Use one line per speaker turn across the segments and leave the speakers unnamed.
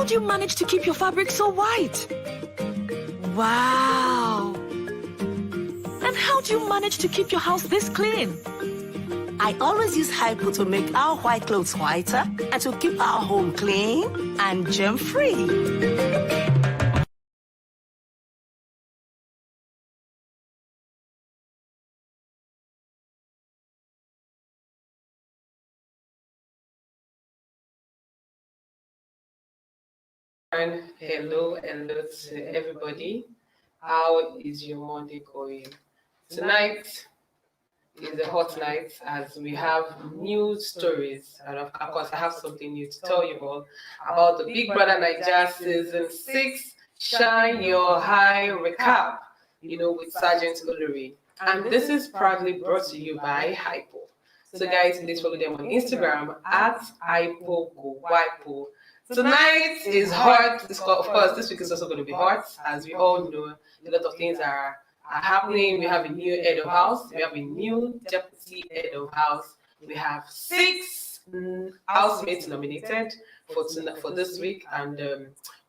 How do you manage to keep your fabric so white? Wow! And how do you manage to keep your house this clean?
I always use hypo to make our white clothes whiter and to keep our home clean and germ-free.
Hello to everybody. How is your Monday going? Tonight is a hot night as we have new stories, and of course I have something new to tell you all about the Big Brother Naija Season 6 Shine Your High Recap, with Sergeant Olori. And this is proudly brought to you by Hypo. So guys, please follow them on Instagram at HypoGoWipo. Tonight is hot. Of course, this week is also going to be hot. As we all know, a lot of things are happening. We have a new head of house. We have a new deputy head of house. We have 6 housemates nominated for this week, and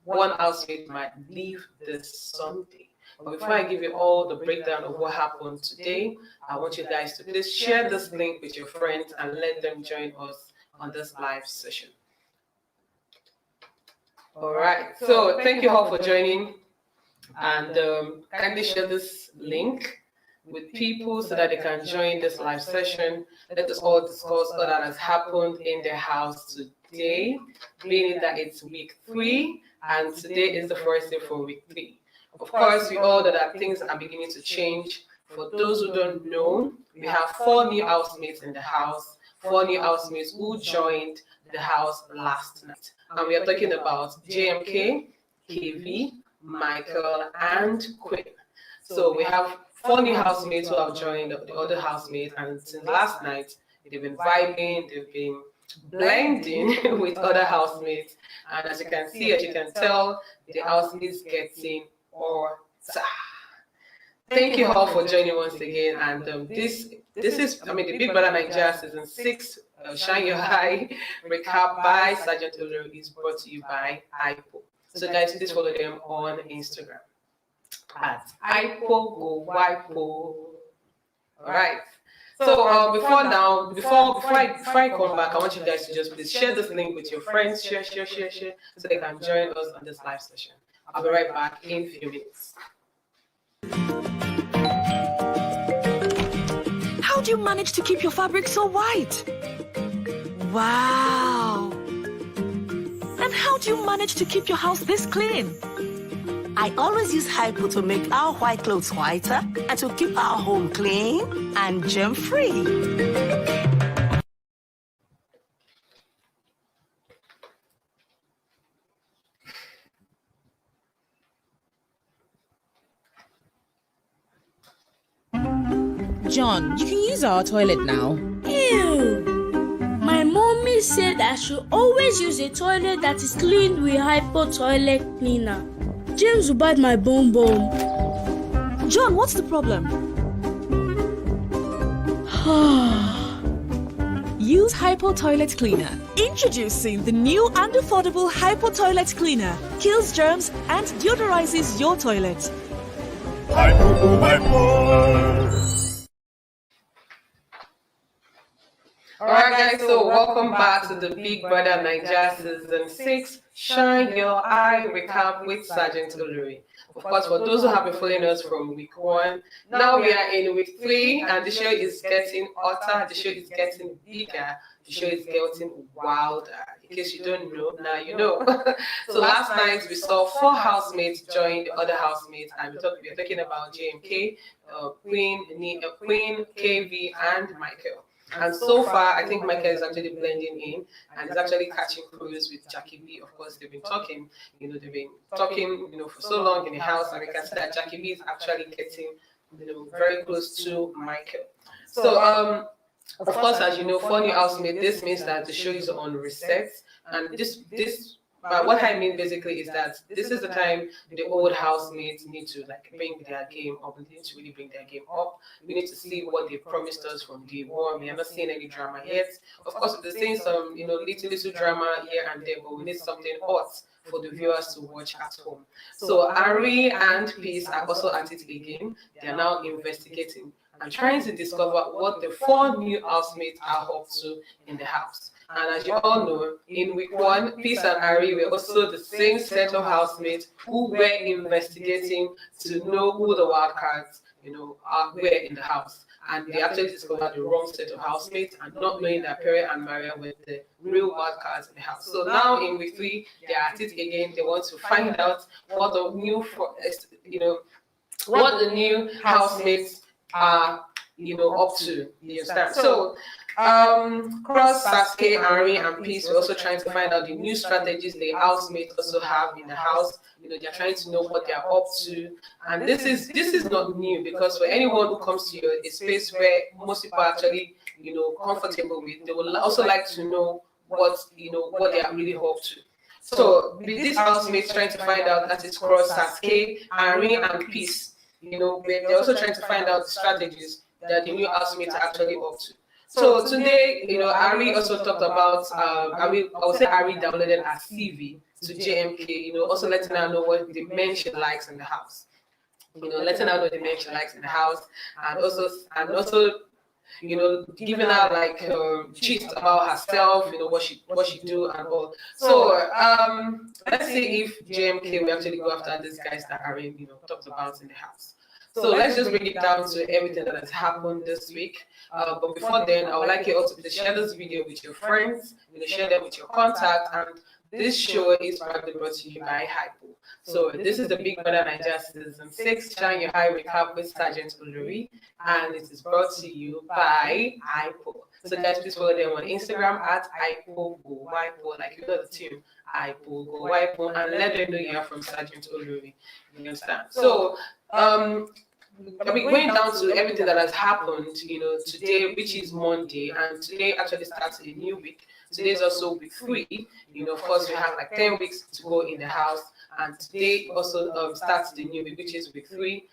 1 housemate might leave this Sunday. But before I give you all the breakdown of what happened today, I want you guys to please share this link with your friends and let them join us on this live session. All right, so thank you all for joining, and kindly share this link with people so that they can join this live session. Let us all discuss all that has happened in the house today, being that it's week 3, and today is the first day for week 3. Of course, we all know that things are beginning to change. For those who don't know, we have 4 new housemates in the house, 4 new housemates who joined the house last night. And we are talking about JMK, KV, Michael, and Quinn. So we have 4 new housemates who have joined the other housemates, and since last night, they've been vibing, they've been blending with other housemates. And as you can see, as you can tell, the housemates getting order. Thank you all for joining once again. And this is, the Big Brother Naija Season 6 Shine Your High Recap by Sergeant Olori is brought to you by Hypo. So guys, please follow them on Instagram at HypoGoWipo. All right. So before I come back, I want you guys to just please share this link with your friends. Share, so they can join us on this live session. I'll be right back in a few minutes.
How do you manage to keep your fabric so white? Wow! And how do you manage to keep your house this clean?
I always use hypo to make our white clothes whiter and to keep our home clean and germ-free.
John, you can use our toilet now.
Ew! My mommy said I should always use a toilet that is cleaned with Hypo toilet cleaner. James will bite my bum.
John, what's the problem? Use Hypo Toilet Cleaner. Introducing the new and affordable Hypo Toilet Cleaner. Kills germs and deodorizes your toilet.
Alright guys, so welcome back to the Big Brother Naija Season 6 Shine Your Eye Recap with Sergeant Olori. Of course, for those who have been following us from week 1, now we are in week 3 and the show is getting hotter, the show is getting bigger, the show is getting wilder. In case you don't know, now you know. So last night we saw 4 housemates join the other housemates, and we are talking about JMK, Queen, KV, and Michael. And so far, I think Michael is actually blending in and is actually catching cruise with Jackie B. Of course, they've been talking, for so long in the house, and we can see that Jackie B is actually getting, very close to Michael. So, of course, as you know, for new housemates, this means that the show is on reset, and this But what I mean basically is that this is the time the old housemates need to like bring their game up. They need to really bring their game up. We need to see what they promised us from day one. We are not seeing any drama yet. Of course, we're seeing some, little drama here and there, but we need something hot for the viewers to watch at home. So Arin and Peace are also at it again. They are now investigating and trying to discover what the 4 new housemates are up to in the house. And as you all know, in week 1, Peace and Arin were also the same set of housemates who were investigating to know who the wildcards, were in the house. And they actually discovered the wrong set of housemates and not knowing that Pere and Maria were the real wildcards in the house. So now in week 3, they are at it again. They want to find out what the new, what the new housemates are, up to. You understand? So cross Sasakay, Arin, and Peace, we're also trying to find out the new strategies the housemates also have in the house. They're trying to know what they're up to, and this is not new, because for anyone who comes to a space where most people are actually comfortable with, they will also like to know what they are really up to. So with these housemates trying to find out, that is cross Sasakay, Arin, and Peace, they're also trying to find out the strategies that the new housemates are actually up to. So today, Arin also talked about, I would say Arin downloaded a CV to JMK, also letting her know what the men she likes in the house. Letting her know the men she likes in the house, and also, giving her like gist about herself, what she do and all. So let's see if JMK will actually go after these guys that Arin, talked about in the house. So let's just bring it down to everything that has happened this week. But before then, I would like you also to share this video with your friends, share them with your contacts. And this show is proudly brought to you by Hypo. So this is the Bbnaija Season 6 Shine Your High Recap with Sergeant Olori, and it is brought to you by Hypo. So guys, please follow them on Instagram at Hypo Go Hypo, like the team Hypo Go Hypo, and let them know you are from Sergeant Olori. You understand? So going down to everything that has happened, today, which is Monday, and today actually starts a new week. Today is also week 3. Of course, we have like 10 weeks to go in the house, and today also starts the new week, which is week 3.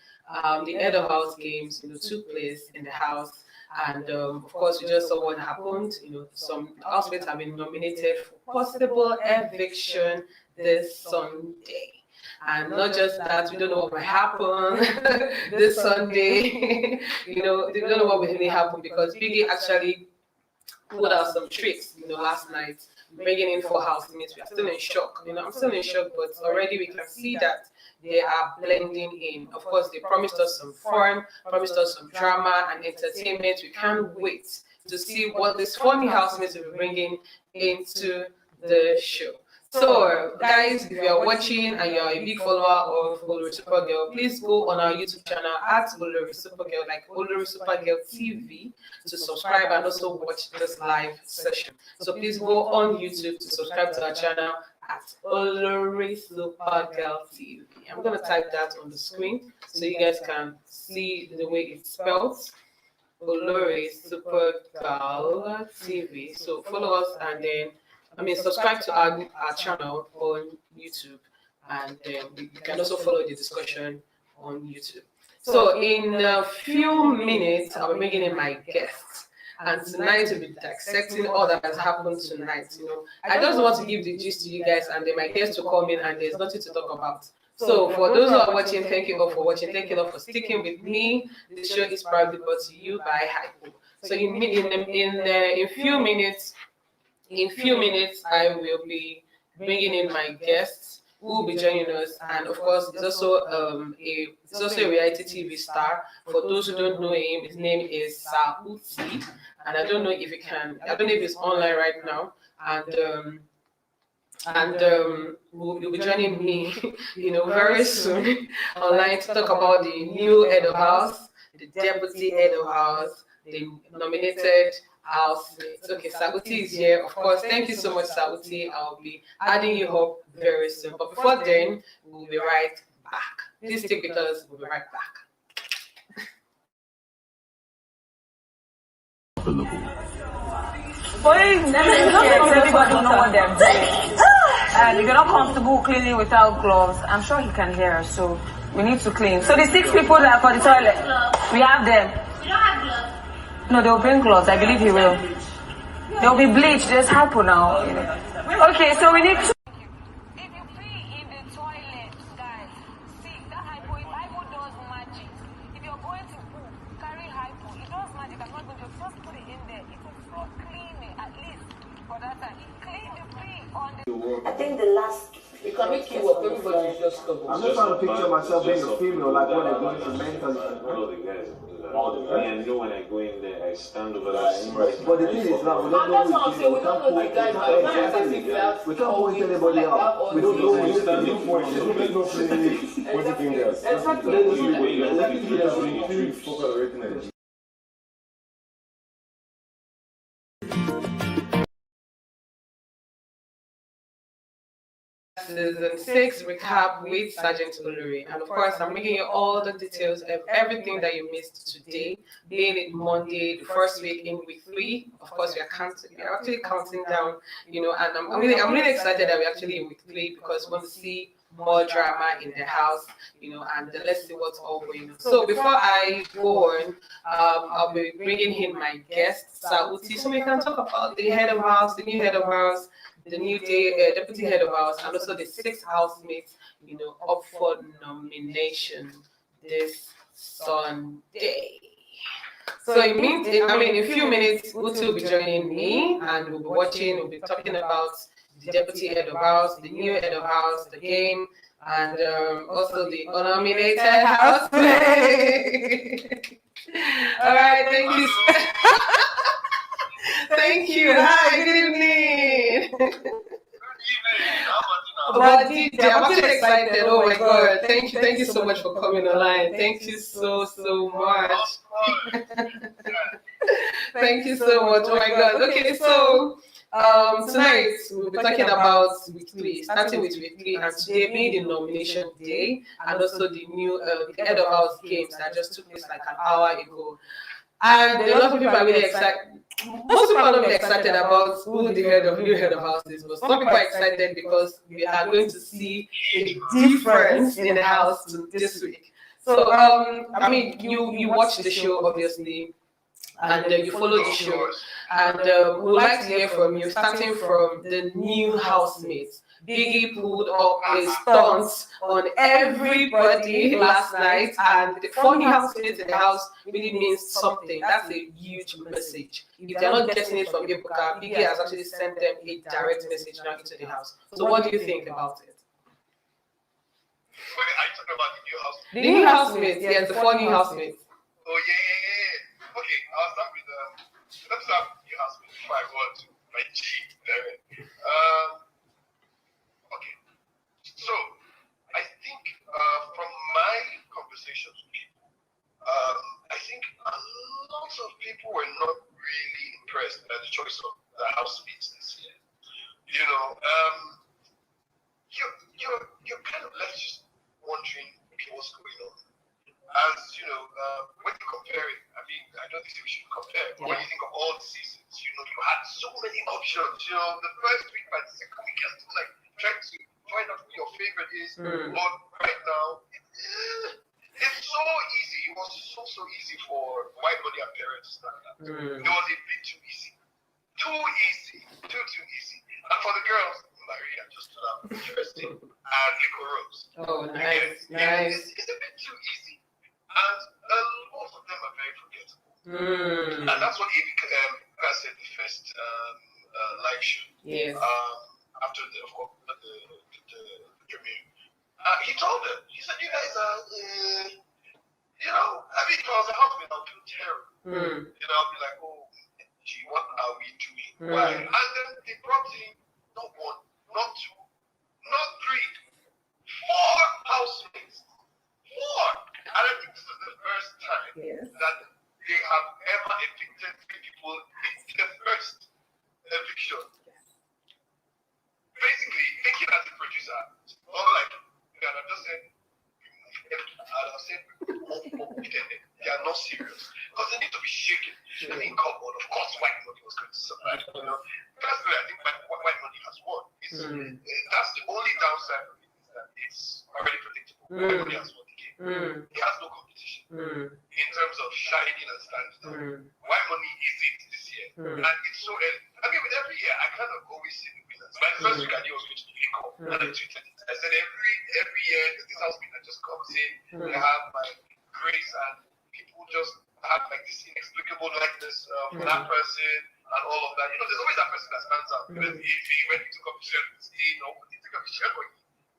The end of house games, took place in the house, and of course, we just saw what happened. Some housemates have been nominated for possible eviction this Sunday. And not just that, we don't know what might happen this Sunday. We don't know what will really happen, because Biggie actually put out some tricks, last night, bringing in 4 housemates. We are still in shock. I'm still in shock, but already we can see that they are blending in. Of course, they promised us some fun, promised us some drama and entertainment. We can't wait to see what these funny housemates will be bringing into the show. So, guys, if you are watching and you are a big follower of OLORISUPERGALT, please go on our YouTube channel at OLORISUPERGALT, like OLORISUPERGALT TV, to subscribe and also watch this live session. So please go on YouTube to subscribe to our channel at OLORISUPERGALT TV. I'm going to type that on the screen so you guys can see the way it's spelled. OLORISUPERGALT TV. So follow us and then subscribe to our channel on YouTube, and you can also follow the discussion on YouTube. So in a few minutes, I'll be bringing in my guests, and tonight we'll be dissecting all that has happened tonight. I just want to give the gist to you guys, and then my guests to come in, and there's nothing to talk about. So for those who are watching, thank you all for watching. Thank you all for sticking with me. The show is proudly brought to you by Hypo. So in a few minutes. In a few minutes, I will be bringing in my guests who will be joining us, and of course, it's also a reality TV star. For those who don't know him, his name is Sasakay, and I don't know if it's online right now, and will be joining me, very soon online to talk about the new head of house, the deputy head of house, the nominated housemates. Okay, Sasakay is here. Of course, thank you so much, Sasakay. I'll be adding you up very soon. But before then, we'll be right back. Please stick with us. We'll be right back.
Everybody know what they're doing. And if you're not comfortable cleaning without gloves, I'm sure he can hear us, so we need to clean. So the 6 people that are for the toilet, we have them.
You don't have gloves?
No, they'll bring gloves. I believe he will. They'll be bleached. There's hypo now. Okay, so we need to. If you pee in the toilet, guys, see that hypo does magic. If you're going to poo, carry hypo. It does magic. I'm not going to just put it in there. It will flow clean at least for that time. Clean the pee on the.
I think the last.
You can make you up, everybody just stop.
I'm just trying to picture myself being a female, like when they're going to mentally.
All the guys do that. All the guys. I know when I go in there, I stand over there.
But the thing is now, we don't know who we can't point anybody out. We don't know who is standing for it. There's no pointing fingers. Exactly.
Season 6 recap with Sergeant Olori, and of course I'm bringing you all the details of everything that you missed today, being it Monday, the first week in week 3. Of course we are actually counting down, and I'm really excited that we're actually in week 3 because we want to see more drama in the house, and let's see what's all going on. So before I go on, I'll be bringing in my guest Sauti, so we can talk about the head of house, the new head of house, the new deputy head of house, and also the 6 housemates, up for nomination this Sunday. So it means, in a few minutes, Utu will be joining me, and we'll be talking about the deputy head of house, the new head of house, the game, and also the nominated housemate. All right, thank you. Thank you. Hi, good evening. I'm actually excited. Oh my God. Thank you so much for coming online. Thank you so much. Thank you so much. Oh my God. Okay, so tonight we'll be talking about week 3, starting with week 3, and today being the nomination day, and also the new the head of house games that just took place like an hour ago. And a lot of people are really excited. Most people are not really excited about who the new head of house is, but some people are excited because we are going to see a difference in the house this week. So, you watch the show, obviously, and you follow the show, and we would like to hear from you, starting from the new housemates. Biggie pulled up a stunt on everybody last night, and the funny housemates in the house really means something. That's a huge message. If they're not getting it from Ebuka, Biggie has actually sent them a direct message now into the house. So what do you think about it?
Wait, are you talking about the new housemates?
The new housemates, yes, the 4 new housemates.
Oh, yeah. Okay, I'll start with, let's start with the new housemates before I go on to my G, Pere. Okay, so I think from my conversations with people, I think a lot of people were not really impressed by the choice of the housemates this year. You're kind of left just wondering what's going on. As when you compare it, I don't think we should compare. But when you think of all the seasons, you had so many options. The first week by the second week, you're still like trying to find out who your favorite is. But right now, it's so easy. It was so easy for Whitebody and Pere to start that. It was a bit too easy. Too easy. And for the girls, Maria just stood up interesting, and Nico Rose.
Oh, nice.
It's a bit too easy, and most of them are very forgettable. And that's what Eviction said the first live show.
Yes.
After the premiere, he told them. He said, "You guys are, if I was a husband, I'll feel terrible. I'll be like, oh, gee, what are we doing? Why?" And then they brought in not 1, not 2, not 3, 4 housemates. 4! And I think this is the first time that they have ever evicted 3 people in the first eviction. Basically, thinking as a producer, all like, I just said, they are not serious. Because they need to be shaken. I mean, come on, of course, Whitebody was was going to survive. You know, personally, I think white money has won. That's the only downside of it, is that it's already predictable. White money has won the game. It has no competition in terms of shining and standing out. White money is it this year, and it's so early. I mean, with every year, I kind of always see the winners. My first week, I knew I was going to be called, and I tweeted it. I said every year, this house meeting just comes in. They have like grace, and people just have like this inexplicable likeness of that person and all of that. You know, there's always that person that stands out. Because if he went into competition with Steve, or he took a picture with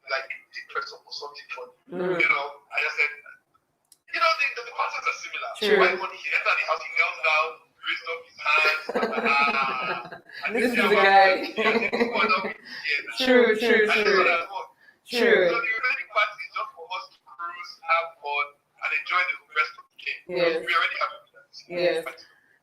like the person or something funny. You know, I just said, you know, the patterns are similar.
True.
White money, he entered the house, he knelt down, raised up his hands,
this is the guy. True.
So the remaining part is just for us to cruise, have fun, and enjoy the rest of the game.
Yes.
We already have it.
Yes.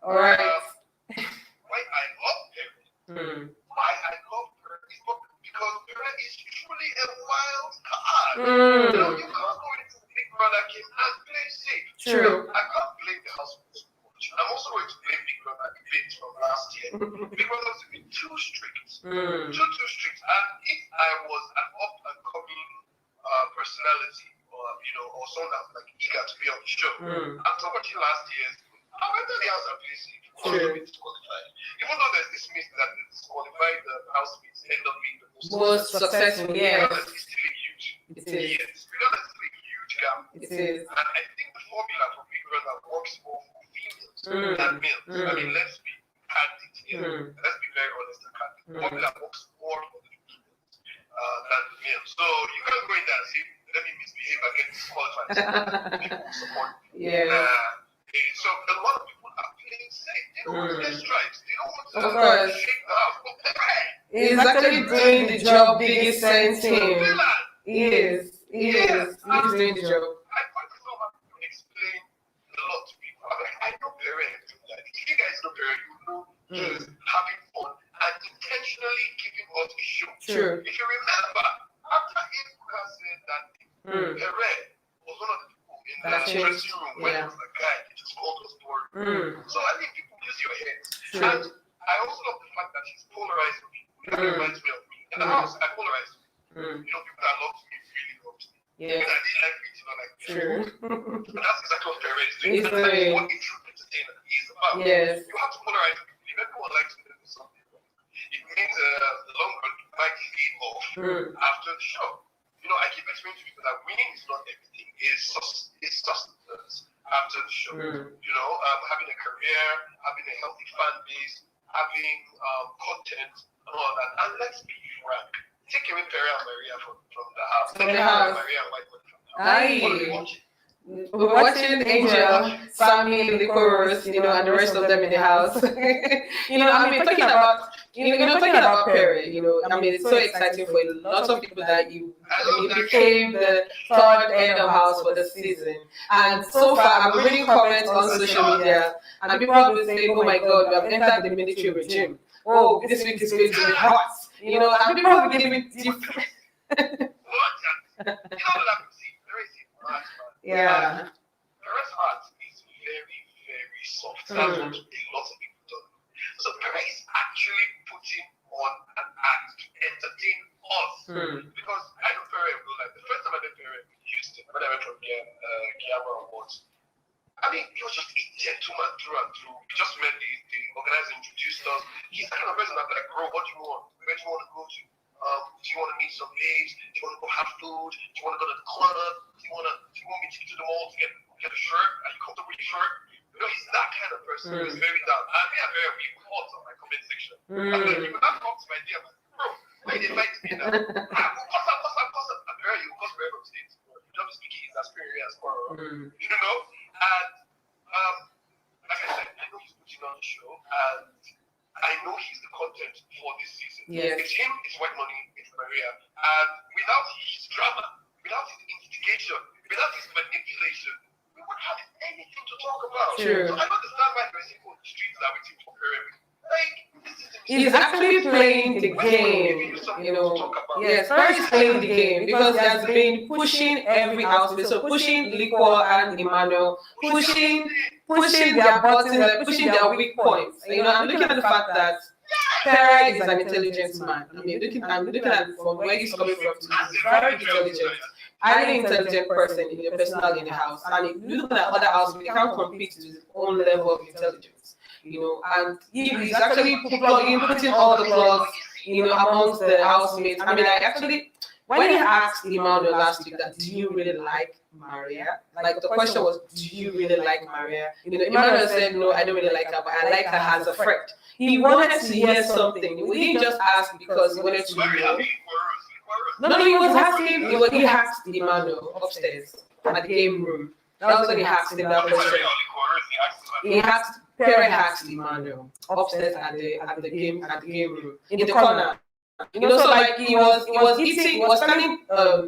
All right.
Why I love Pere. Why I love Pere is because Pere is truly a wild card. You know, you can't go into the Big Brother game and play safe.
True.
I can't blame the house so much. I'm also going to blame Big Brother a bit from last year. Big Brother has been too strict. Too strict. And if I was an up and coming personality, or you know, or someone that's like eager to be on the show, after watching last year's, I went to the house and played safe. Disqualified. Even though there's this myth that the disqualified housemates end up being the
most successful, yeah.
It's still a huge,
it is.
Yes, because it's still a huge gap.
It is.
And I think the formula for Big Brother works more for females than males. I mean, let's be candid here. Let's be very honest and candid. The formula works more for the females than the males. So you can't go in there and say, let me misbehave and get disqualified. People support me.
Yeah.
So a lot of people are playing safe. They don't want to get stripes. They don't want to shake the house.
He's actually doing the job Biggie sent him. He is. He's doing the job.
I find myself having to explain a lot to people. I'm like, I know Pere. If you guys know Pere, you know he's having fun and intentionally giving us a show.
True.
If you remember, after Eviction said that Pere was one of the people in the dressing room when he was like, guy, he just called us bored. So I think people use your heads. And I also love the fact that he's polarizing people. That reminds me of me. In the house, I polarize people. You know, people that love me really love me.
Yeah.
People that didn't like me, you know, like me.
True.
And that's exactly what Pere is doing.
He's
That's exactly
doing.
what a true entertainer is about.
Yes.
You have to polarize people. If everyone likes to do something, it means the long run you might fade off after the show. You know, I keep explaining to people that winning is not everything. It's sustenance after the show. You know, having a career, having a healthy fan base, having content and all that. And let's be frank, take away Pere and Maria from the house. Take away Maria and White Money from the house. What are we watching?
We're watching Angel, Sammy, Licorice, you know, and the rest of them in the house. You know, I mean, talking about Pere, you know, I mean, it's so exciting for a lot of people that he became the third head of house for the season. And so far, I'm reading comments on social media, and people have been saying, oh my God, we have entered the military regime. Oh, this week is going to be hot. You know, and people have been giving different. Yeah.
Pere's heart is very, very soft. That's what a lot of people don't know. So Pere is actually putting on an act to entertain us. Because I know Pere, like the first time I met Pere in Houston, when I went from Kiama Awards, I mean, he was just a gentleman through and through. We just met the organizer, introduced us. He's the kind of person that's like, bro, what do you want? Where do you want to go to? Do you want to meet some babes? Do you want to go have food? Do you want to go to the club? Do you want me to take you to the mall to get a shirt? Are you comfortable with your shirt? You know, he's that kind of person. He's very down. And me and Pere, we fought on my comment section. And then he would not come to my DM like, bro, why you invite me now? What's up? And Pere, you cause Pere from States. You don't speak his experience for, you know? And like I said, I know he's putting on the show, and I know he's the content for this season.
Yes.
It's him, it's White Money, it's Maria. And without his drama, without his instigation, without his manipulation, we wouldn't have anything to talk about.
True.
So I understand why there's people in the streets that are waiting for Pere. Like, this is the
He's actually playing the game, you know. Yes, Pere is playing the game because he has been pushing every housemate. So pushing Liquor and Emmanuel, pushing their buttons, like pushing their weak points. You know, I'm looking at the fact that Pere is an intelligent man. I'm looking at from where he's coming from. He's very intelligent, highly intelligent person in your personal in the house. And if you look at other houses, they can't compete to his own level of intelligence. You know, and he's actually putting all the clause, you know, amongst the housemates. I mean, I actually, when he asked Emmanuel last week that, do you really like Maria? Like, the question was, do you really like Maria? You know, Emmanuel said, no, I don't really like her, but I like her as a friend. He wanted to hear something. He didn't just ask because he wanted to know. No, he was asking, he asked Emmanuel upstairs at the game room. That was when he asked him that question. He asked, Pere asked Emmanuel upstairs at the game room in the corner. You know, so like he was telling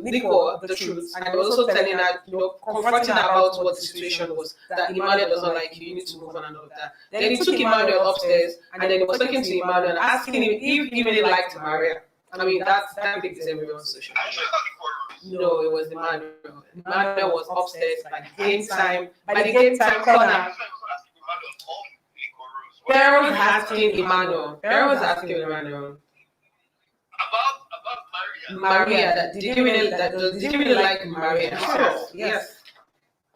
Liquor the truth, and he was also telling her, you know, confronting her about what the situation was, that Emmanuel does not like you need to move on and all of that. Then he took Emmanuel upstairs, and then he was talking to Emmanuel and asking him if he really liked Maria. I mean, that thing is everyone's social media. No, it was Emmanuel. Emmanuel was upstairs by the game time corner. Pere was asking Emmanuel. About Maria. Did you really like Maria? Sure. Yes.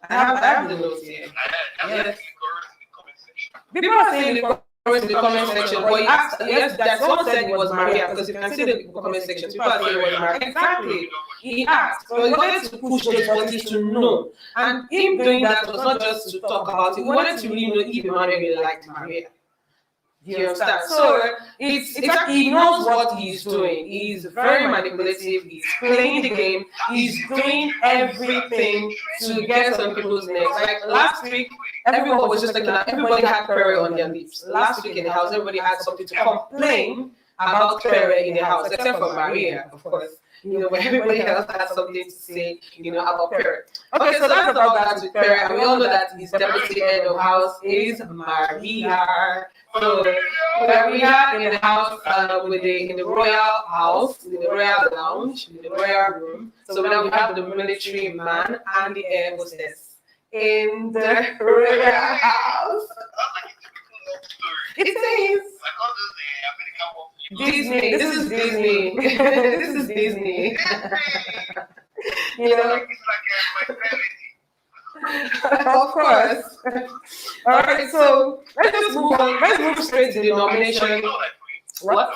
I have the notes here. Yes. People are saying in the comment section, but he asked, yes, that someone said it was Maria, because you can see the comment section. People are saying it was Maria. Exactly. He asked, so he wanted to push those bodies to know. And him doing that was not just to talk about it. He wanted to really know if Emmanuel really liked Maria. You understand? So it's like he knows what he's doing. He's very manipulative. He's playing the game. He's doing everything to get some people's necks. Like last week, everyone was just looking at, everybody had Pere on their lips. Last week in the house, everybody had something to complain about Pere in the house, except for Maria, of course. You know, but everybody else has something to say, you know, about Pere. Okay, so that's about that with Pere. And we all know that his deputy head of house is Maria. So we are in the house, in the royal house, in the royal lounge, in the royal room. So now we have the military man and the air hostess in the royal house. It is. Disney. This is Disney. This is Disney. You know. Of course. All right, so let's just move on. Let's move straight to the nomination. What?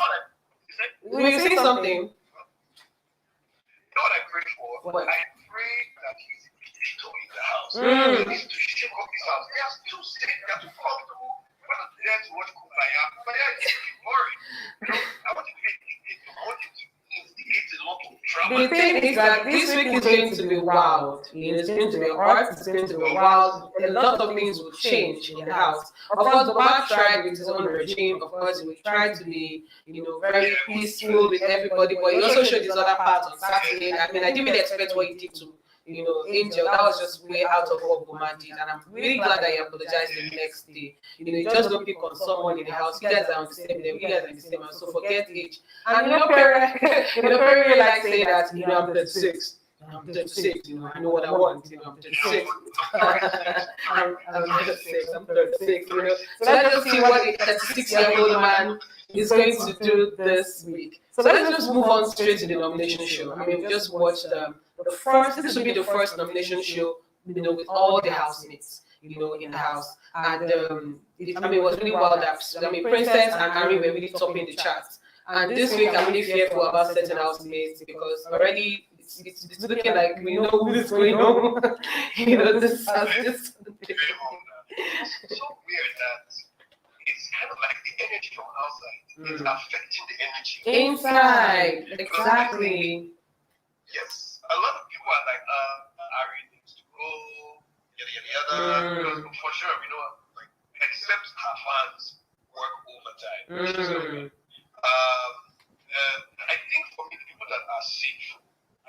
Were you saying something?
You know what I pray for? What? I pray that he's still in the house. He needs to shake up his house. They are still safe. They are too comfortable. When I'm there to watch Bbnaija, Bbnaija is worried. You know, I want to be I want him to instigate a lot of drama.
The thing is that this week is going to be wild. It's going to be hot. It's going to be wild. A lot of things will change in the house. Of course, Obama tried with his own regime. Of course, he would try to be, you know, very peaceful with everybody. But he also showed his other parts on Saturday. I mean, I didn't really expect what he did to, you know, Angel. That was just way out of what Obama did. And I'm really glad that he apologized the next day. You know, you just don't pick on someone in the house. You guys are on the same level. You guys are in the same house. So forget age. And you know, Pere really likes saying that, you know, I'm 36. I'm 36, you know, I know what I want, you know, I'm 36. I'm 36, I'm 36, you know. So let's just see what a 36-year-old man is going to do this week. So let's just move on straight to the nomination show. I mean, we just watched this will be the first nomination show, you know, with all the housemates, you know, in the house. And it was really wild. Princess and Arin were really topping the charts. And this week, I'm really fearful about certain housemates because already it's looking like we know who is going on. You know, this house.
It's so weird that it's kind of like the energy from outside is affecting the energy
inside. Exactly.
Yes. A lot of people are like, Arin needs to go, yada. For sure, we know, like, except her fans work overtime. I think for me, people that are safe,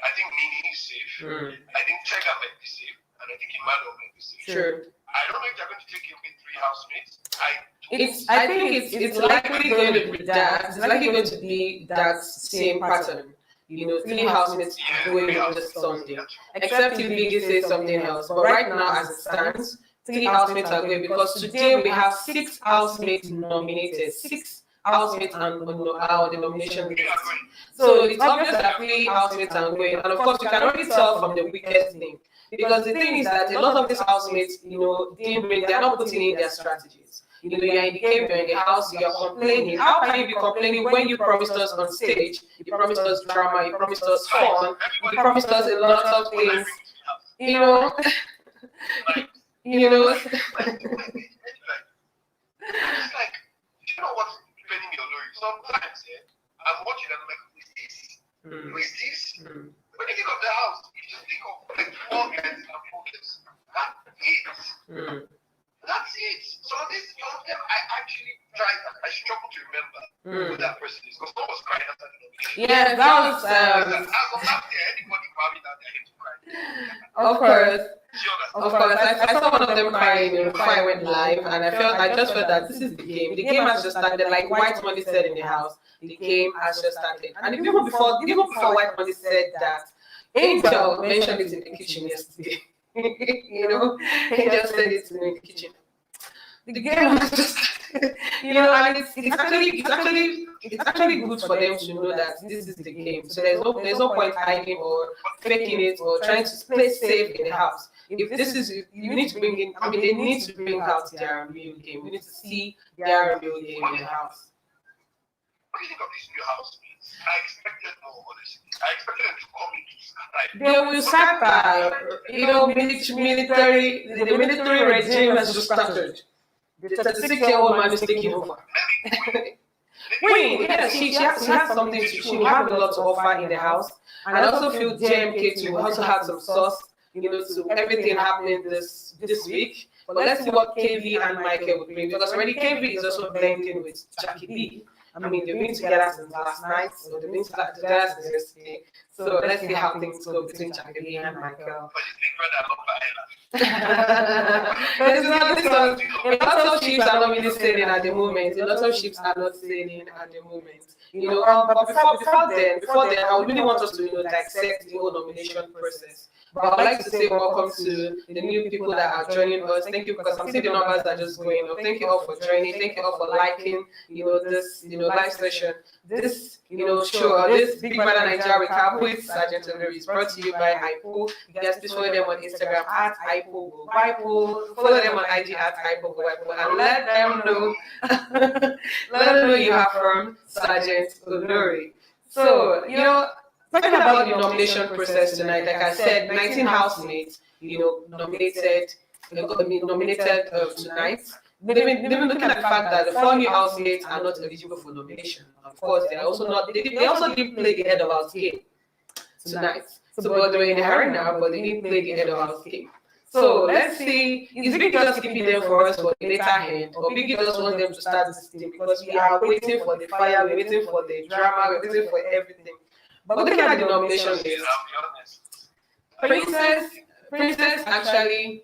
I think Nini is safe. I think Tega might be safe, and I think Emmanuel might be safe.
Sure.
I don't know if they're going to take away 3 housemates. I
I think it's likely going to be that. It's likely going to be that same pattern. Three housemates going on this Sunday. Except if Biggie says something else. But right now, as it stands, three housemates are going because today we have 6 housemates nominated. 6 housemates on the nomination list. So it's obvious that 3 housemates are going. And of course, you can already tell from the weakest thing. Because the thing is that a lot of these housemates, they're not putting in their strategies. You're in the cave, you're in the house, you're complaining. How can you be complaining when you promised us on stage, you promised us drama, you promised us fun, you promised us a lot of things, you know?
It's like, you know what's depending on your sometimes, I'm watching and I'm like, who is this? When you think of the house, you just think of like 4 guys in a focus. That's it. That's it. So this, of them, I actually tried. I struggle to remember who that person is because someone was crying after the nomination.
Yeah, that was.
As of last year, anybody probably now they're here to cry.
Of course. I saw one of them crying before I went live, and I just felt that this is the game. The game has just started. Like White Money said in the house, the game has just started. And even before White Money said that, Angel mentioned it in the kitchen yesterday. He just said it to me in the kitchen. The game has just, and it's actually good for them to know that this is the game. So there's no point hiding or faking it or trying to play safe in the house. If this is, you need to bring in. I mean, they need to bring out their real game. We need to see their real game in the house.
What do you think of these new housemates? I expected more, honestly. I expected them to come into Sasakay.
They will Sasakay. The military regime has just started. The 36-year-old man is taking over. Queen, yes, she has something. She will have a lot to offer in the house. And I also feel JMK to also have some sauce, to everything happening this week. But let's see what KV and Michael will bring, because already KV is also blending with Jackie B. I mean, they've been together since last night, so they've been together since yesterday. So let's see how things go between Jackie B and Michael. Lots of ships are not really sailing at the moment. A lot of ships are not sailing at the moment. But before then, I would really want us to dissect the whole nomination process. But I'd like to say welcome to the new people that are joining us. Thank you, because I'm seeing the numbers are just going up. Thank you all for joining. Thank you all for liking, this, live session. This, show, this Big Brother Bbnaija recap with Sergeant Olori is brought to you by IPO. You guys please follow them on Instagram at IPO. Follow them on IG at IPO, and let them know you are from Sergeant Olori. So, talking about the nomination process tonight, like I said, 19 housemates, nominated tonight. They've been looking at the fact that the 4 new housemates are not eligible for nomination. Of course, they also didn't play the head of house game tonight. So, but they were in the arena, but they didn't play the head of house game. So let's see, is Biggie just keeping them for us for the later hand, or Biggie just wants them to start this thing because we are waiting for the fire, we're waiting for the drama, we're waiting for everything. But looking at the nomination list, Princess actually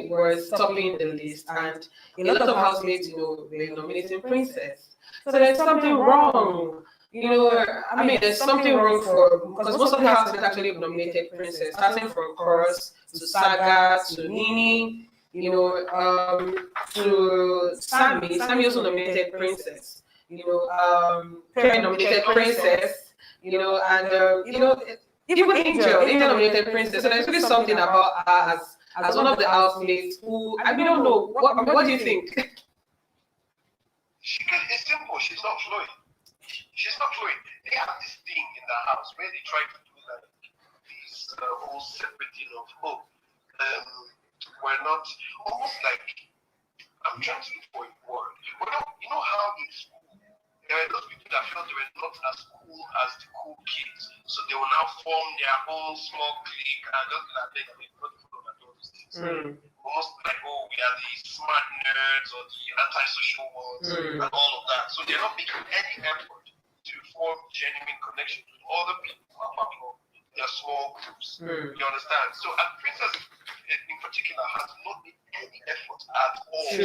was topping the list, and a lot of housemates, were nominating Princess. So there's something wrong. There's something wrong because most of the housemates actually nominated Princess, starting from Chorus to Saga to Nini, to Sammy. Sammy also nominated Princess. Pere nominated Princess. Even Angel nominated Princess. So there's really something about her as one of the housemates who, I don't know, what do you think?
It's simple, she's not flowing. They have this thing in the house where they try to do this whole separate thing of, we're not, almost like, I'm trying to look for a word. You know how in school, there were those people that felt they were not as cool as the cool kids. So they will now form their own small clique and just like that, not follow that all those things. Almost like, we are the smart nerds or the antisocial ones and all of that. So they're not making any effort to form genuine connections with other people who are part of their small groups. You understand? So, and Princess in particular has not made any effort at all.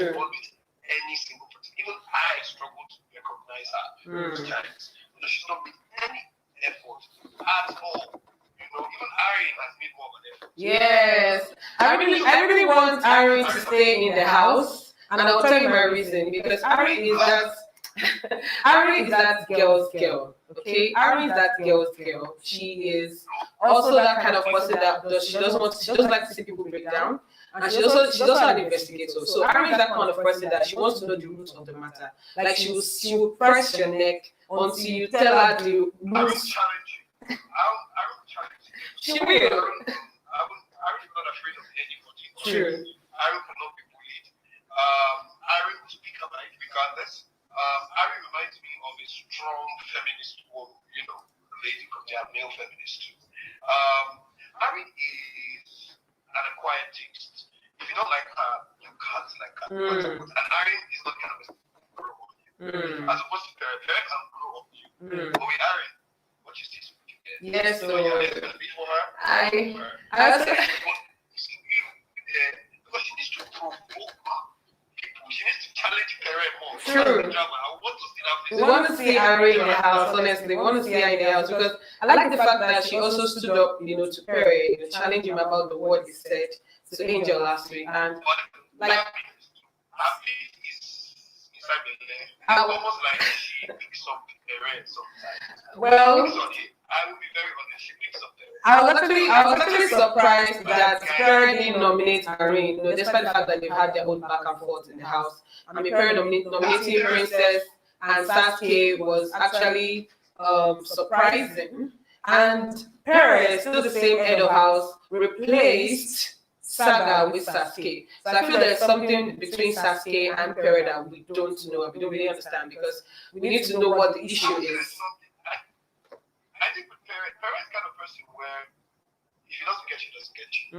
any single person. Even I struggle to recognize her most times. She's not made any effort at all. Even Arin has made more of an effort.
Yes. I really want Arin to stay in the house, and I'll tell you my reason, because Arin is that girl's girl. Okay, Arin is that girl's girl. She is also that kind of person that she doesn't like to see people break down. And she's also an investigator. So Arin is that kind of person that she wants to know the roots of the matter. Like she will press your neck until you tell her the roots. She will.
Arin is not afraid of anybody.
True.
Arin cannot be bullied. Arin will speak about it regardless. Arin reminds me of a strong feminist woman, lady, because they are male feminists too. Arin is an acquired taste. If you don't like her, you can't like her. And Arin is not the kind of person who will grow on you. As opposed to Pere. Pere can grow on you. But with Arin, what you see is what you get.
Yes,
so you're going to be for her.
Also,
because she needs to provoke people. She needs to challenge Pere more.
True.
I want to see that.
We want to see Arin in the house, honestly. We want to see her in the house because I like the fact that she also stood up, to Pere, challenge him about the word he said to Angel last week. And like,
happy is inside the leg. Almost like she picks up Pere sometimes.
Well,
I will be very honest. She picks up Pere.
I was actually surprised that Pere didn't nominate Arin, despite the fact that they've had their own back and forth in the house. I mean, Pere nominating Princess and Sasakay was actually surprising. And Pere, still the same head of house, replaced Saga with Sasakay. So I feel there's something between Sasakay and Pere that we don't know, we don't really understand, because we need to know what the issue is.
I think with Pere is kind of person where if he doesn't get you, he doesn't get you.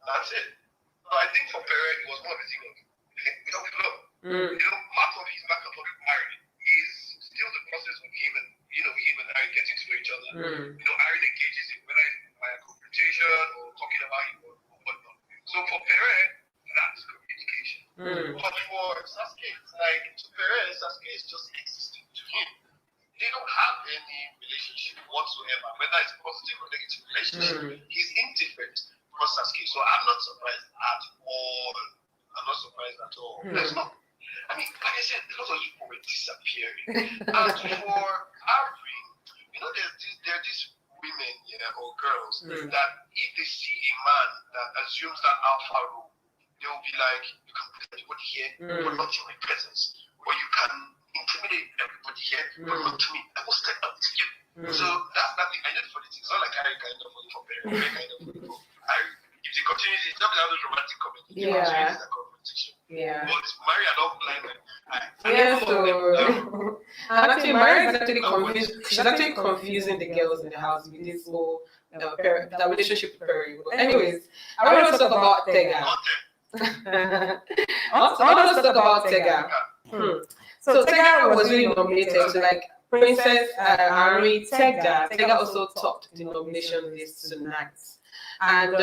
That's it. So I think for Pere, it was one of the things we don't flow. Part of his back and forth with Arin is still the process of him and Arin getting to know each other. Arin engages him, whether it's by a confrontation or talking about him or whatnot. So for Pere, that's communication. But for Sasakay, it's like to Pere, Sasakay is just existing to him. They don't have any relationship whatsoever, whether it's positive or negative relationship. He's indifferent for Sasakay. So I'm not surprised at all. There's not. I mean, like I said, a lot of people were disappearing. And for Arin, there are these women, or girls, that if they see a man that assumes that alpha role, they'll be like, you can put everybody here, but not in my presence. Or you can intimidate everybody here, but not to me. I will step up to you. So that's not the kind of politics. It's not like Arin kind of money for Pere, kind of money for Arin. If they continue, it's not those romantic comedy. That competition. But Mary are not blind.
And actually, Mary is actually confused. She's actually confusing the girls in the house with this whole the relationship with Pere. But anyways, I want to talk about Tega. I want to talk about Tega. So Tega was really nominated. So like Princess Arin, Tega also topped the nomination list tonight. And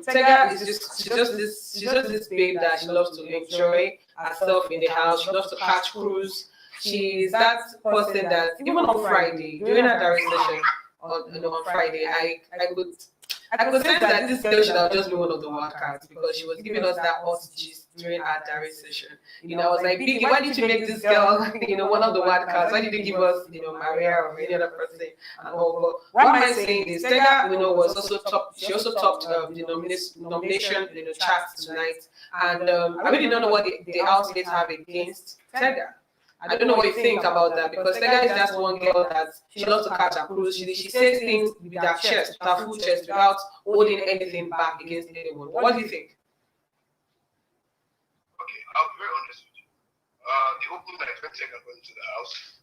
Tega is she's just this babe that she loves to enjoy herself in the house. She loves to catch cruise. She's that person that even on Friday, during her direct session on Friday, I could sense that this girl should have just been one of the wild cards, because she was giving us that hot gist during our direct session. I was like, Biggie, why did you make this girl, one of the wild cards? Why did you give us, Maria or any other person? And all. But why am I saying this? Tega, was also top. She also topped the nomination, charts tonight. And I really don't know what the outlets have against Tega. I don't know what you think about that, because Tega is just one girl that she loves to catch her cruise. She says things with her chest, with her full chest, without holding anything back against anyone. What do you think?
Okay, I'll be very honest with you. The opening night when Tega went to the house,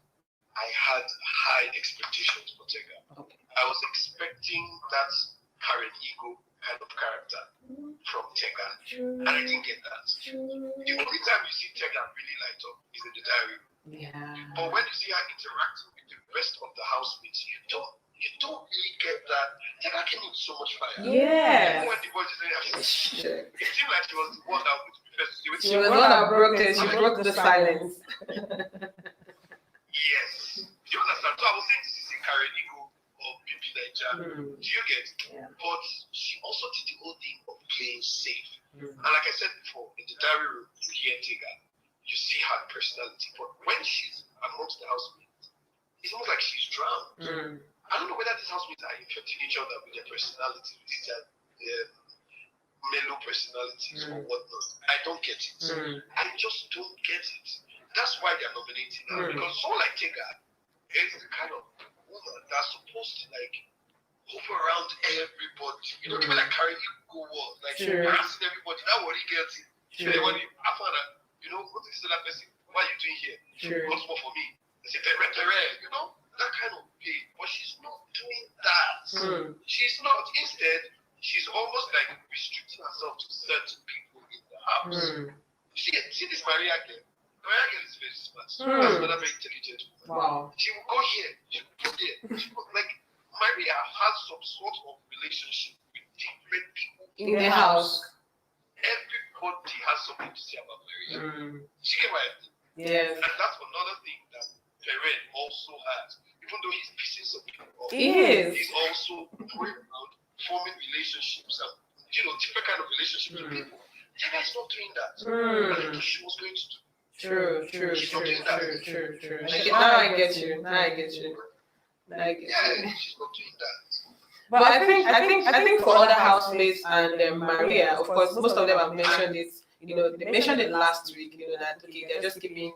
I had high expectations for Tega.
Okay.
I was expecting that Karen Ego kind of character from Tega, and I didn't get that. The only time you see Tega really light up is in the diary room.
Yeah.
But when you see her interacting with the rest of the housemates, you don't really get that. Tega came in so much fire.
Yeah.
Even when the boys it seemed like she was the one that would be first.
She was the one that broke it. She broke the silence.
Yes. Do you understand? So I was saying this is a Karenigo or Bbnaija. Do you get?
Yeah.
But she also did the whole thing of playing safe. And like I said before, in the diary room, you hear Tega, you see her personality. But when she's amongst the housemates, it's almost like she's drowned. I don't know whether these housemates are infecting each other with their personalities, with these mellow personalities or whatnot. I don't get it. I just don't get it. That's why they're nominating her. Because someone like Tega is the kind of woman that's supposed to like hover around everybody. You know, like carrying go walls, like harassing everybody. That what he gets it. When you after that, you know, what is that person? What are you doing here? What's more for me? They say Pere, you know, that kind of pay. But she's not doing that. She's not. Instead, she's almost like restricting herself to certain people in the house. See this Maria girl. Maria girl is very smart. That's another very intelligent woman.
Wow.
She will go here. She will go there. She will, like Maria has some sort of relationship with different people
In the house.
Everybody has something to say about Maria. She get my idea.
Yes.
And that's another thing that Pere also has. Even though he's pissing some people off, he's also going around forming relationships and, you know, different kind of relationships with people. Tega is not doing that. I think she was going to do.
True. Now I get you.
Yeah, she's not doing that.
But I think for other housemates and Maria, of course, most of them have mentioned it. You know, they mentioned it last week. You know that they're just keeping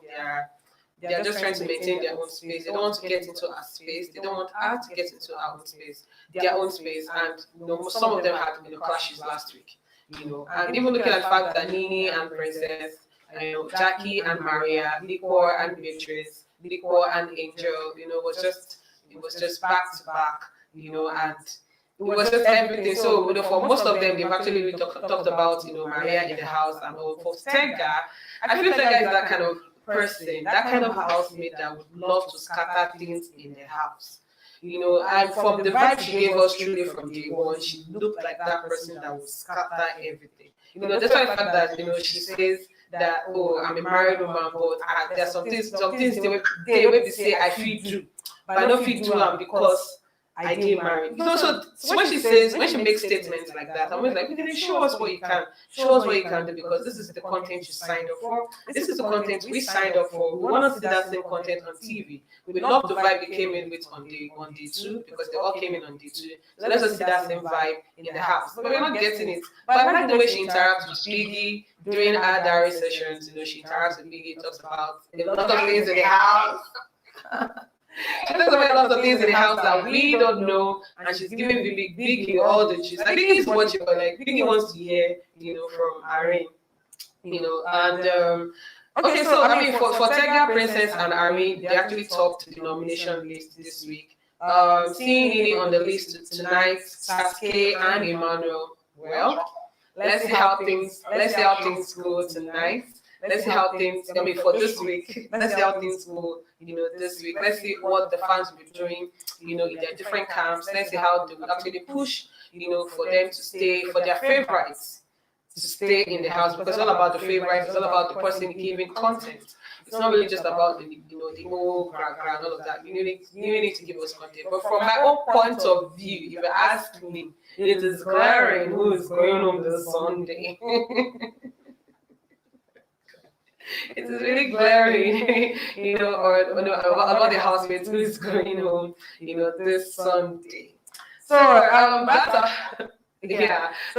they're just trying to maintain their own space. They don't want to get into our space. They don't want us to get into our own space, their own space. And you know, some of them had clashes last week. You know, and even looking at the fact that Nini and Princess, you know, Jackie and Maria, Liquor and Beatrice, Liquor and Angel, you know, it was just back to back. You know, and it was just everything. So, you know, for most of them, they've actually really talked about, you know, Maria in the house and all. For Tega, I feel Tega is that kind of person, that kind of housemate that would love to scatter things in the house. You know, and from the vibe she gave us truly from day one, she looked like that person that would scatter everything. You know, despite the fact that, you know, she says that, oh, I'm a married woman, but there's some things they will say I feel do, but I don't feel do them because I didn't marry. So when she makes statements like that, I'm always like, okay, show us what you can do, because this is the content you signed up for. This is the content we signed up for. We want to see that same content on TV. We love the vibe they came in with on day 2, because they all came in on day 2. So let's just see that same vibe in the house. But we're not getting it. But I like the way she interacts with Biggie during our diary sessions. You know, she interacts with Biggie, talks about a lot of things in the house. She talks about a lot of things in the house that we don't know, and she's giving Biggie all the juice. I think it's what Biggie wants to hear, you know, from Arin, you know. And okay, so I mean, for Tega, Princess, and Arin, they actually topped the nomination list this week. Seeing Nini on the list tonight, Sasakay and Emmanuel. Well, let's see how things go tonight. Let's see how things, I mean, for this week, let's see how things go, you know, this week. Let's see what the fans will be doing, you know, in their different camps. Let's see how they will actually push, you know, for them to stay, for their favorites to stay in the house, because it's all about the favorites. It's all about the person giving content. It's not really just about the, you know, the whole background, all of that. You need to give us content. But from my own point of view, if you ask me, it is glaring who is going home this Sunday. It is really glaring, you know, or about the housemates who is going home, you know, this Sunday. So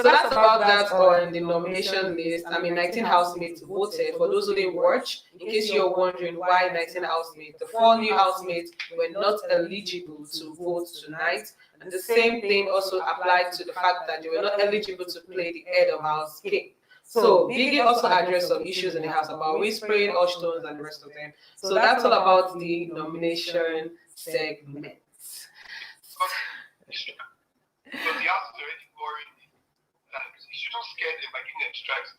that's about that on the nomination list. I mean, 19 housemates voted. For those who didn't watch, in case you're wondering why 19 housemates, the 4 new housemates were not eligible to vote tonight. And the same thing also applied to the fact that they were not eligible to play the head of house king. So Biggie also addressed some issues in the house about whispering, hush tones, and the rest of them. So that's all about the nomination segment.
So the house is already boring. He shouldn't scare them by giving them strikes.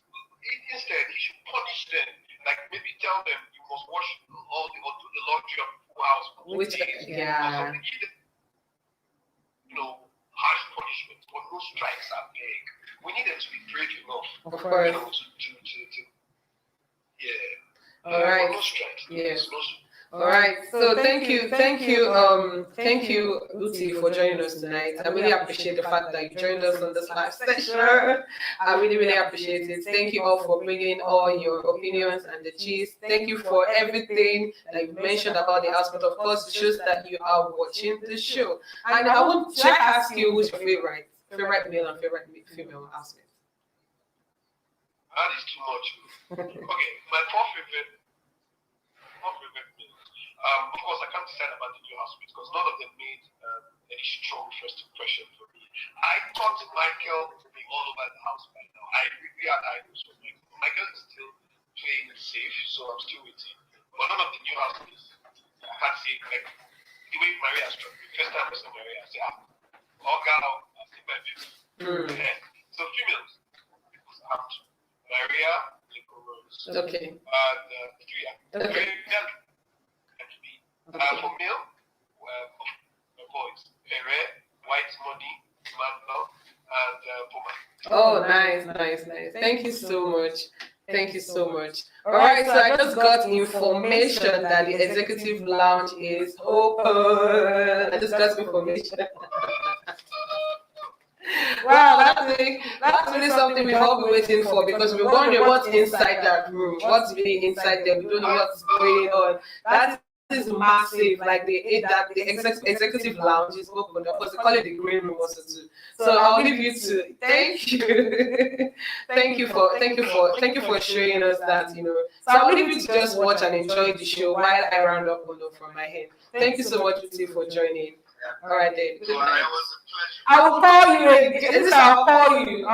Instead, he should punish them. like maybe tell them you must wash all the or do the laundry of the full house for 2 days or something. You know, harsh punishment, but no strikes are big. We need them to be brave enough,
of course.
You know, to
All right.
No strikes.
Yes.
No,
all right. So thank you, Uti, for joining us tonight. I really appreciate the fact that you joined us on this live session. I really appreciate it. Thank you all for bringing all your opinions and the gist. Thank you for everything that you mentioned about the aspect. Of course, it shows that you are watching the show. And should I ask you who's your favorite male and favorite female housemate?
That is too much. Okay, my four favorite males. Of course, I can't decide about the new housemates because none of them made any strong first impression for me. I thought Michael would be all over the house by now. I really had idols for Michael. Michael is still playing it safe, so I'm still waiting. But none of the new housemates, I can't say, like, the way Maria struck me. First time I saw Maria, I said, oh, God, I'll see my baby. Yeah. So females, it was out. Maria,
okay.
And
okay.
For male, my boys, Pere, White Money, Emmanuel, and Bbnaija.
Oh, nice. Thank you so much. Thank you so much. All right, so I just got information that the executive lounge is open. I just got information. Wow, that's really something we've all been waiting for because we're wondering what's inside that room, what's really inside there. We don't know what's going on. That is massive. Like the executive lounge is open. Of course, they call it the green room also too. So I'll leave you to thank you, thank you for showing us that, you know. So I'll leave you to just watch and enjoy the show while I round up from my head. Thank you so much, Uti, for joining. All right, then.
It was a pleasure.
I will call you again. I'll call you.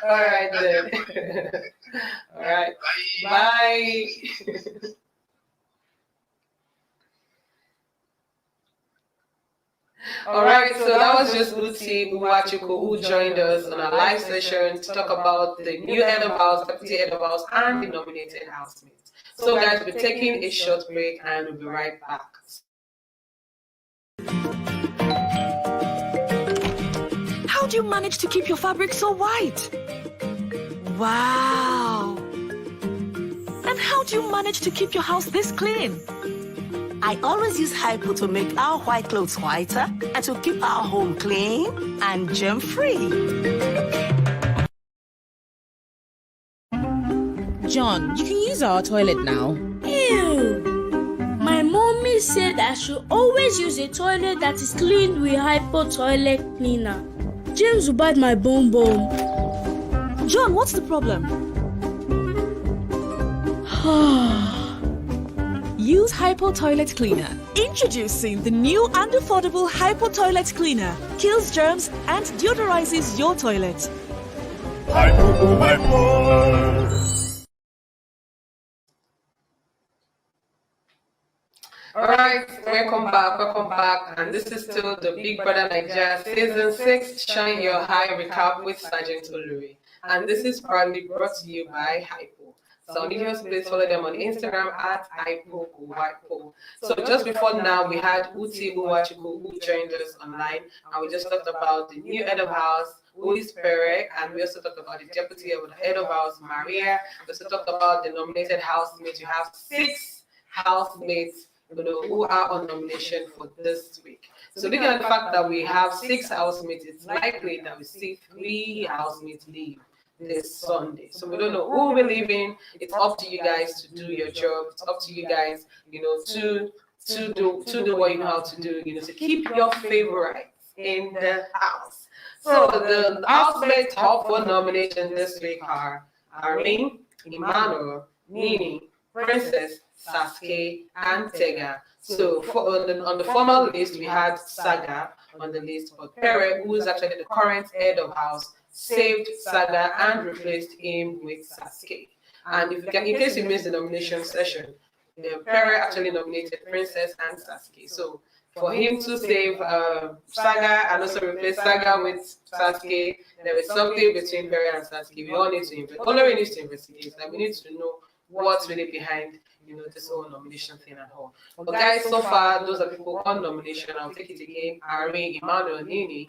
All right, then. All right. Bye. All right, so that was just Uti Uwachuku who joined us on our live session to talk about the new head of house, deputy head of house, and the nominated housemates. So guys, we'll be taking a short break and we'll be right back.
How do you manage to keep your fabric so white? Wow! And how do you manage to keep your house this clean?
I always use hypo to make our white clothes whiter and to keep our home clean and germ-free.
John, you can use our toilet now.
Ew! My mommy said I should always use a toilet that is cleaned with hypo toilet cleaner. James will bite my bum.
John, what's the problem? Use Hypo Toilet Cleaner. Introducing the new and affordable Hypo Toilet Cleaner. Kills germs and deodorizes your toilet.
All right, welcome back, and this is still the Bbnaija Season 6 Shine Your High recap with Sergeant Olori, and this is proudly brought to you by Hypo. So please follow them on Instagram at Hypo. So just before now, we had Uti Uwachuku who joined us online, and we just talked about the new head of house, who is Pere, and we also talked about the deputy head of house, Maria. We also talked about the nominated housemates. You have 6 housemates, you know, who are on nomination for this week. So looking at the fact that we have 6 housemates, it's likely that we see 3 housemates leave this Sunday. So we don't know who will be leaving. It's up to you guys to do your job. It's up to you guys, you know, to do what you know how to do, you know, to keep your favorites in the house. So the housemates up for nomination this week are Arin, Emmanuel, Nini, Princess, Sasakay, and Tega. So on the formal list, we had Saga on the list, but Pere, who is actually the current head of house, saved Saga and replaced him with Sasakay. And in case you missed the nomination session, Pere actually nominated Princess and Sasakay. So for him to save Saga and also replace Saga with Sasakay. There is something between Pere and Sasakay. We all need to investigate. Olori needs to investigate. Like, we need to know what's really behind, this whole nomination thing and all. But guys, so far, those are people on nomination. I'll take it again. Arin, Emmanuel, Nini,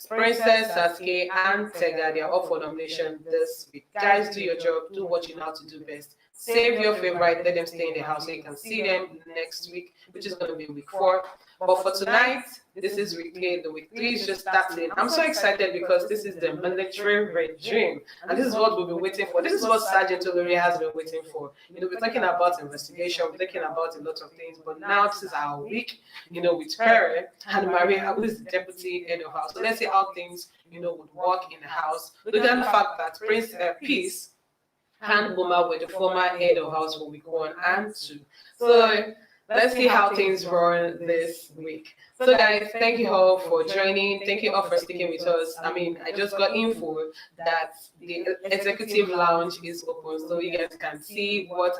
Princess, Sasakay, and Tega, they are up for nomination this week. Guys, do your job. Do what you know how to do best. Save your favorite. Let them stay in the house so you can see them next week, which is going to be week 4. But for tonight, this is week 3. The week 3 is just starting. I'm so excited because this is the military regime, and this is what we've been waiting for. This is what Sergeant Olori has been waiting for. We're talking about investigation, we're talking about a lot of things, but now this is our week, with Pere and Maria, who is the deputy head of house. So let's see how things, would work in the house. Look at the fact that Prince Peace and Boma were the former head of house for week 1 and 2. So let's see how things run this week. So guys, thank you all for joining. Thank you all for sticking with us. I just got info that the executive lounge is open, so you guys can see what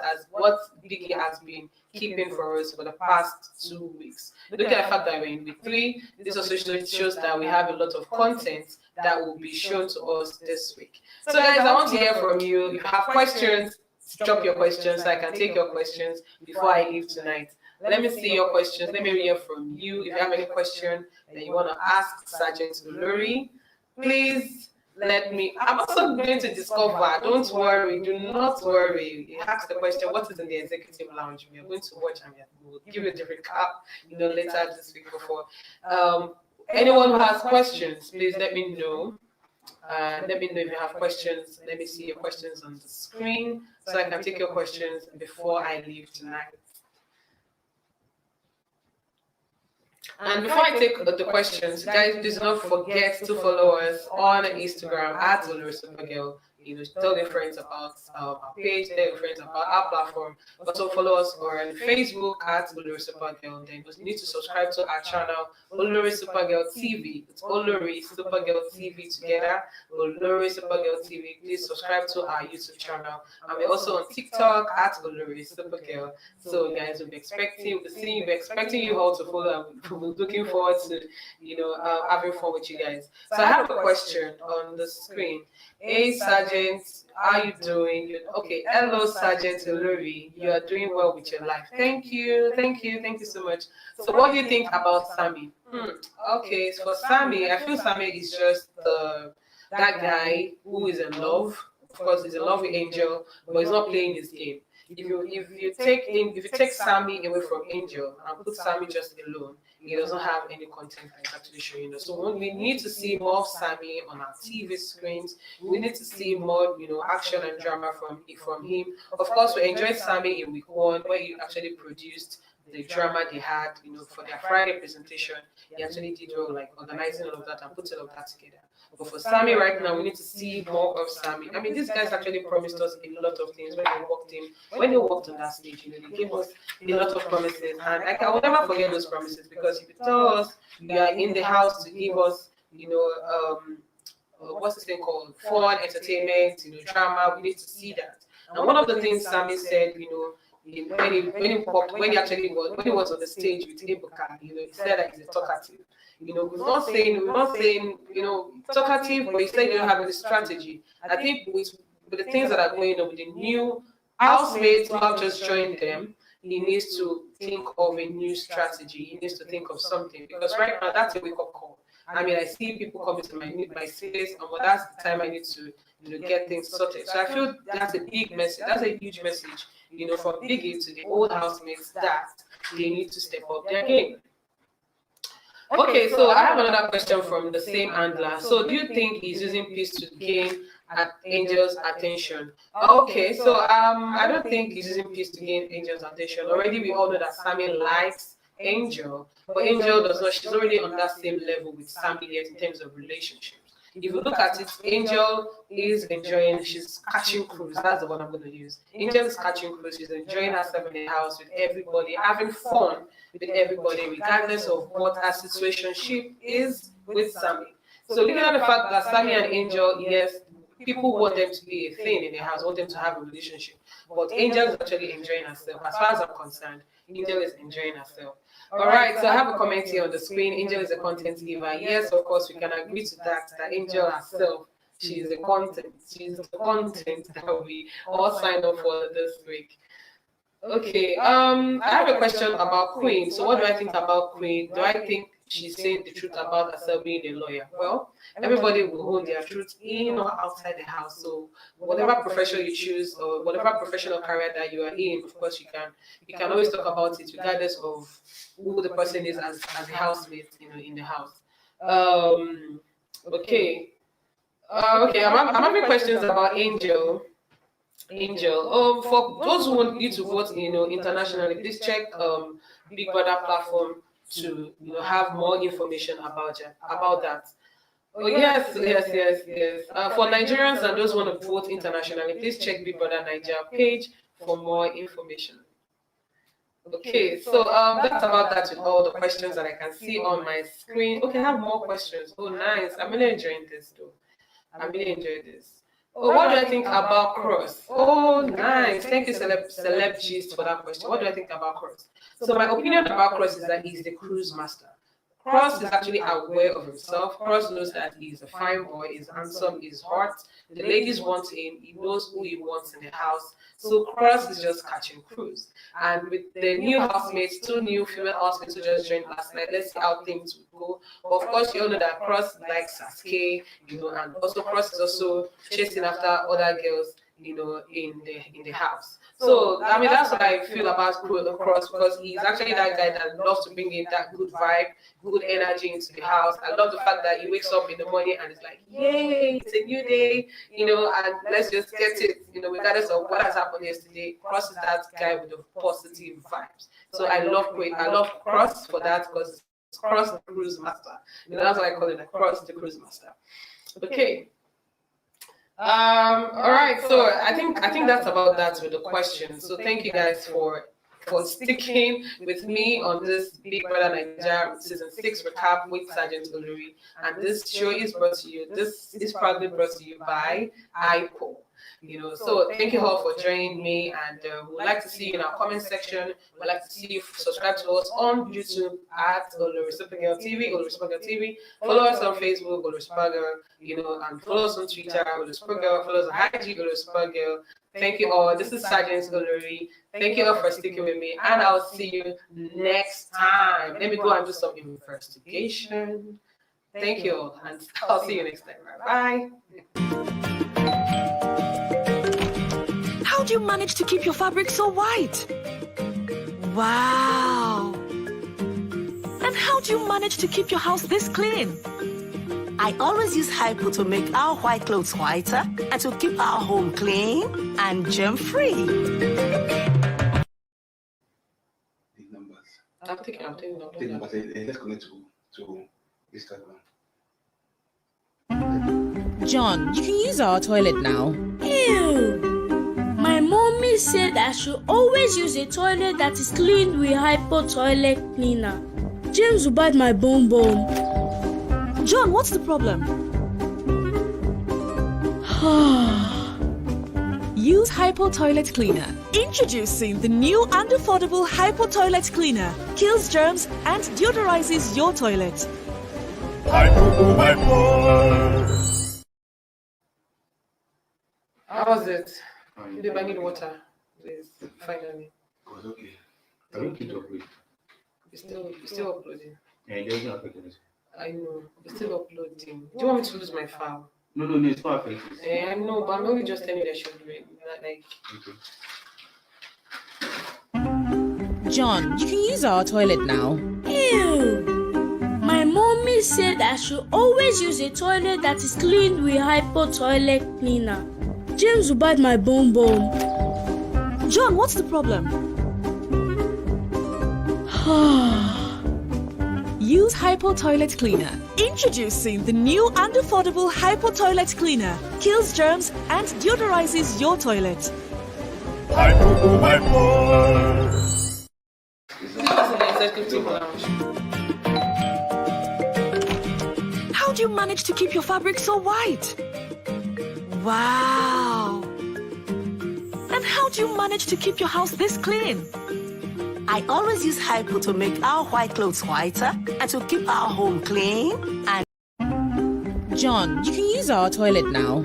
Vicky has been keeping for us for the past 2 weeks. Look at the fact that we're in week 3. This also shows that we have a lot of content that will be shown to us this week. So guys, I want to hear from you. If you have questions, drop your questions so I can take your questions before I leave tonight. Let me see your questions. Let me hear from you. If you have any question that you want to ask Sergeant Olori, please let me. I'm also going to discover. Don't worry. Do not worry. You ask the question, what is in the executive lounge? We are going to watch and we'll give you the recap, later this week before. Anyone who has questions, please let me know. Let me know if you have questions. Let me see your questions on the screen so I can take your questions before I leave tonight. And before I take the questions, guys, please don't forget to follow us on Instagram at OLORISUPERGAL. Tell your friends about our page, tell your friends about our platform. Also follow us on Facebook at OLORISUPERGAL. Then you need to subscribe to our channel, OLORISUPERGALTV. It's OLORISUPERGALTV together, OLORISUPERGALTV. Please subscribe to our YouTube channel. And we're also on TikTok at OLORISUPERGAL. So guys, we'll be expecting you all to follow. We're looking forward to having fun with you guys. So I have a question on the screen. Hey Sergeant, how are you doing? Okay, hello Sergeant Olori. You are doing well with your life. Thank you so much. So what do you think about Sammy? Okay, so for Sammy, I feel Sammy is just that guy who is in love. Of course, he's in love with Angel, but he's not playing his game. If you take Sammy away from Angel and put Sammy just alone, he doesn't have any content that is actually showing us. So we need to see more of Sammy on our TV screens. We need to see more, action and drama from him. Of course, we enjoyed Sammy in week 1 where he actually produced the drama they had, for their Friday presentation. He actually did well, like organizing all of that and putting all of that together. But for Sammy right now, we need to see more of Sammy. These guys actually promised us a lot of things when they walked on that stage. They gave us a lot of promises, and I will never forget those promises, because if you tell us you are in the house to give us, what's this thing called, fun, entertainment, drama, we need to see that. And one of the things Sammy said, when he was on the stage with Ebuka, he said that he's a talkative. We're not saying talkative, but he said you don't have any strategy. I think with the things that are going on with the new housemates who have just joined them, he needs to think of a new strategy. He needs to think of something, because right now that's a wake-up call. I see people coming to my space, and that's the time I need to get things sorted. So I feel that's a big message. That's a huge message, from Biggie to the old housemates, that they need to step up their game. Okay, so I have another question from the same handler. So do you think he's using peace to gain Angel's attention? Okay, so I don't think he's using peace to gain Angel's attention. Already we all know that Sammy likes Angel, but Angel does not. She's already on that same level with Sammy yet in terms of relationships. If you look at it, Angel is enjoying, she's catching cruise. That's the one I'm going to use. Angel is catching cruise. She's enjoying herself in the house with everybody, having fun with everybody, regardless of what her situationship is with Sammy. So looking at the fact that Sammy and Angel, yes, people want them to be a thing in their house, want them to have a relationship. But Angel is actually enjoying herself. As far as I'm concerned, Angel is enjoying herself. All right, so I have a comment here on the screen. Angel is a content giver. Yes, of course, we can agree to that Angel herself, she is the content. She's the content that we all signed up for this week. Okay, I have a question about Queen. So what do I think about Queen? Do I think she's saying the truth about herself being a lawyer? Well, everybody will hold their truth in or outside the house. So whatever profession you choose or whatever professional career that you are in, of course you can always talk about it regardless of who the person is as a housemate, in the house. Okay. I'm having questions about Angel. For those who want you to vote, internationally, please check Big Brother platform to have more information about that. Oh yes. For Nigerians and those who want to vote internationally, please check Big Brother Nigeria page for more information. Okay, so that's about that with all the questions that I can see on my screen. Okay, I have more questions. Oh, nice. I'm really enjoying this though. I really enjoyed this. Oh, what do I think about Cross? Oh, nice. Thank you, Celeb Gist, for that question. What do I think about Cross? So my opinion about Cross is that he's the cruise master. Cross is actually aware of himself. Cross knows that he's a fine boy, he's handsome, he's hot. The ladies want him. He knows who he wants in the house. So Cross is just catching cruise. And with the new housemates, 2 new female housemates who just joined last night, let's see how things will go. But of course, you all know that Cross likes Sasakay, and also Cross is also chasing after other girls, in the house. So I mean, that's what I feel about Cross, because he's actually that guy that loves to bring in that good vibe, good energy into the house. I love the fact that he wakes up in the morning and it's like, yay, it's a new day, and let's just get it, regardless of what has happened yesterday. Cross is that guy with the positive vibes. So I love Cross for that, because it's Cross the cruise master. That's what I call it, Cross the cruise master. Okay. All right, so I think that's about that with the questions. So thank you guys for sticking with me on this Big Brother Nigeria season 6 recap with Sergeant Olori. And this show is proudly brought to you by IPO. So thank you all for joining me, and we'd like to see you in our comment section. We'd like to see you subscribe to us on YouTube at OLORISUPERGALTV. Follow us on Facebook, OLORISUPERGAL, and follow us on Twitter, OLORISUPERGAL. Follow us on IG, OLORISUPERGAL. Thank you all. This is Sergeant Olori. Thank you all for sticking with me, and I'll see you next time. Let me go and do some investigation. Thank you all, and I'll see you next time. Bye.
How do you manage to keep your fabric so white? Wow! And how do you manage to keep your house this clean?
I always use hypo to make our white clothes whiter and to keep our home clean and germ-free.
The numbers.
I'm taking numbers.
Take numbers. Let's connect to Instagram.
John, you can use our toilet now.
Ew! My mommy said I should always use a toilet that is cleaned with hypo toilet cleaner. James will bite my bone.
John, what's the problem? Use Hypo Toilet Cleaner. Introducing the new and affordable Hypo Toilet Cleaner. Kills germs and deodorizes your toilet.
How was it? Did I need water? Please, finally.
It was okay. I don't keep uploading.
You're still uploading.
Yeah, you're not uploading.
I know. You're still uploading. Do you want me to lose my file?
No, it's not affected.
I know, but I'm only just telling you that I should do it.
Okay.
John, you can use our toilet now.
Ew! My mommy said I should always use a toilet that is cleaned with hypo toilet cleaner. James will bite my bone.
John, what's the problem? Use Hypo Toilet Cleaner. Introducing the new and affordable Hypo Toilet Cleaner. Kills germs and deodorizes your toilet. How do you manage to keep your fabric so white?
Wow!
And how do you manage to keep your house this clean?
I always use hypo to make our white clothes whiter and to keep our home clean and
John, you can use our toilet now.